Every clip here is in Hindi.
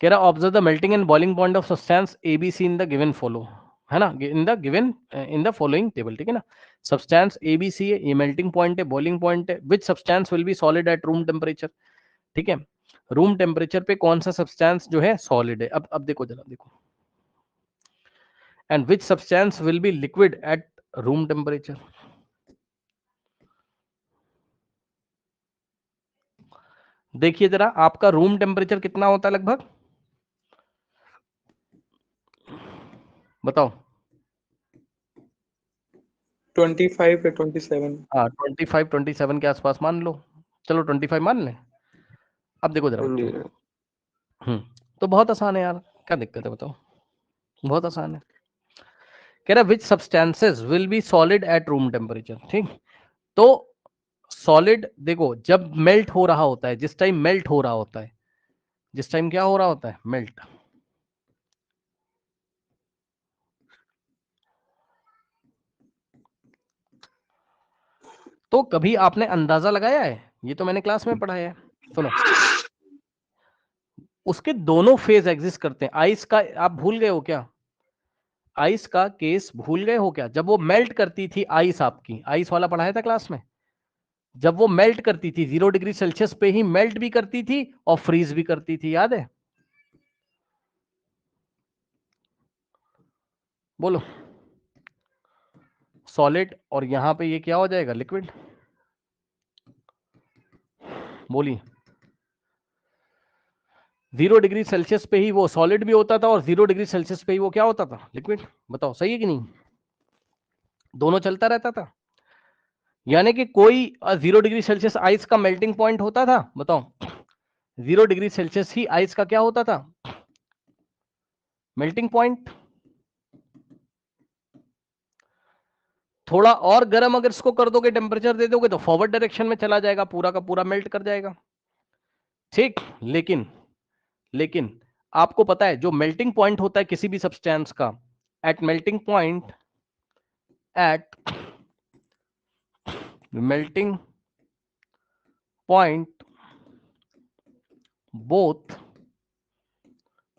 कह रहा observe the melting and boiling point of substance ABC in the given follow, है ना, इन द फॉलोइंग टेबल, ठीक है ना। सब्सटेंस एबीसी है, ये मेल्टिंग पॉइंट है, बॉइलिंग पॉइंट है, विच substance will be solid at room temperature, ठीक है। रूम टेम्परेचर पे कौन सा सब्सटेंस जो है सॉलिड है। अब देखो जरा देखो, and which substance will be liquid at room temperature. देखिए जरा आपका रूम टेम्परेचर कितना होता है लगभग, बताओ। 25 या 27। हाँ 25-27 के आसपास मान लो, चलो 25 मान लें। अब देखो जरा हाँ बच्चों, जी। तो बहुत आसान है यार, क्या दिक्कत है बताओ, बहुत आसान है। कह रहा which substances will be solid at room temperature, ठीक। तो सॉलिड देखो जब मेल्ट हो रहा होता है, जिस टाइम मेल्ट हो रहा होता है, जिस टाइम क्या हो रहा होता है, मेल्ट, तो कभी आपने अंदाजा लगाया है, ये तो मैंने क्लास में पढ़ाया है, सुनो, उसके दोनों फेज एग्जिस्ट करते हैं। आइस का आप भूल गए हो क्या, आइस का केस भूल गए हो क्या, जब वो मेल्ट करती थी आइस, आपकी आइस वाला पढ़ाया था क्लास में, जब वो मेल्ट करती थी 0 डिग्री सेल्सियस पे ही मेल्ट भी करती थी और फ्रीज भी करती थी, याद है, बोलो। सॉलिड, और यहां पे ये क्या हो जाएगा, लिक्विड, बोलिए। 0 डिग्री सेल्सियस पे ही वो सॉलिड भी होता था और 0 डिग्री सेल्सियस पे ही वो क्या होता था, लिक्विड। बताओ सही है कि नहीं, दोनों चलता रहता था। यानी कि कोई 0 डिग्री सेल्सियस आइस का मेल्टिंग पॉइंट होता था, बताओ। 0 डिग्री सेल्सियस ही आइस का क्या होता था, मेल्टिंग पॉइंट। थोड़ा और गर्म अगर इसको कर दोगे, टेम्परेचर दे दोगे, तो फॉरवर्ड डायरेक्शन में चला जाएगा, पूरा का पूरा मेल्ट कर जाएगा, ठीक। लेकिन लेकिन आपको पता है जो मेल्टिंग पॉइंट होता है किसी भी सब्सटेंस का, at melting point, at melting point, both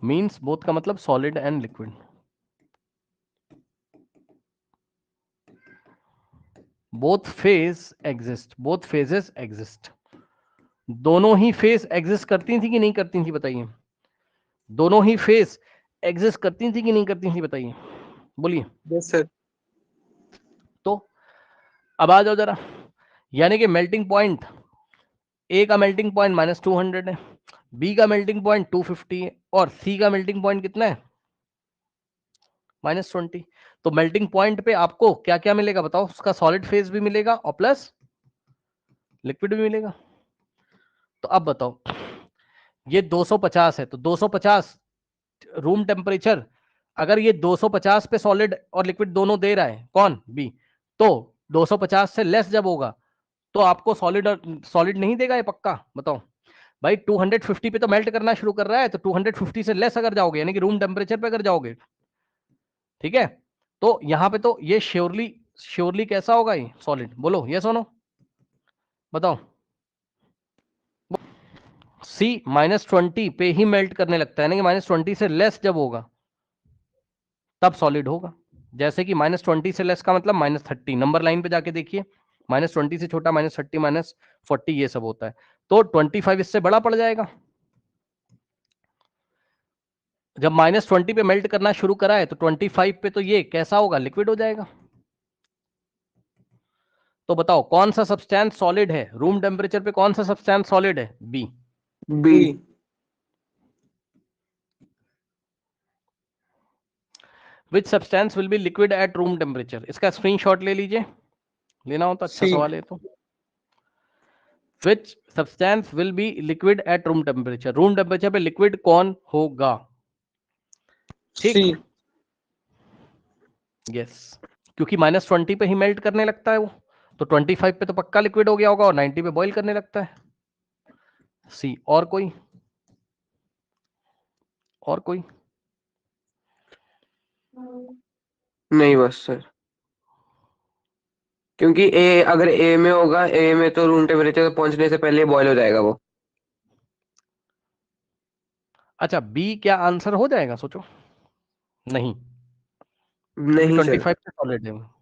means, both का मतलब solid and liquid, both phase exist, both phases exist. दोनों ही फेज एग्जिस्ट करती थी कि नहीं करती थी, बताइए। दोनों ही फेज एग्जिस्ट करती थी कि नहीं करती थी, बताइए, बोलिए। Yes sir. तो अब आ जाओ जरा, यानी कि मेल्टिंग पॉइंट, ए का मेल्टिंग पॉइंट -200 है, बी का मेल्टिंग पॉइंट 250 है, और सी का मेल्टिंग पॉइंट कितना है, -20। तो मेल्टिंग पॉइंट पे आपको क्या क्या मिलेगा बताओ, उसका सॉलिड फेज भी मिलेगा और प्लस लिक्विड भी मिलेगा। तो अब बताओ, ये 250 है, तो 250 रूम टेम्परेचर, अगर ये 250 पे सॉलिड और लिक्विड दोनों दे रहा है, कौन, बी, तो 250 से लेस जब होगा तो आपको सॉलिड और सॉलिड नहीं देगा, ये पक्का, बताओ। भाई 250 पे तो मेल्ट करना शुरू कर रहा है, तो 250 से लेस अगर जाओगे, यानी कि रूम टेम्परेचर पे अगर जाओगे, ठीक है, तो यहां पे तो ये श्योरली, श्योरली कैसा होगा, ये सॉलिड, बोलो यस और नो, बताओ। सी -20 पे ही मेल्ट करने लगता है, यानी कि -20 से लेस जब होगा तब सॉलिड होगा। जैसे कि -20 से लेस का मतलब -30, नंबर लाइन पे जाके देखिए, -20 से छोटा -30 -40 ये सब होता है, तो 25 इससे बड़ा पड़ जाएगा। जब -20 पे मेल्ट करना शुरू करा है तो 25 पे तो ये कैसा होगा, लिक्विड हो जाएगा। तो बताओ कौन सा सब्सटेंस सॉलिड है रूम टेम्परेचर पे, कौन सा सब्सटेंस सॉलिड है, B. B. Which substance will be liquid at room temperature, इसका स्क्रीनशॉट ले लीजिए, लेना हो तो अच्छा सी। सवाल है तो। विच substance will be liquid at room temperature पे लिक्विड कौन होगा, सी। ठीक, यस, क्योंकि -20 पे ही मेल्ट करने लगता है वो, तो 25 पे तो पक्का लिक्विड हो गया होगा और 90 पे बॉईल करने लगता है, सी। और कोई, और कोई, नहीं बस सर, क्योंकि ए अगर ए में होगा, ए में तो रूम टेम्परेचर पहुंचने से पहले बॉयल हो जाएगा वो। अच्छा बी क्या आंसर हो जाएगा, सोचो। नहीं, नहीं सर 25 से सॉलिड है।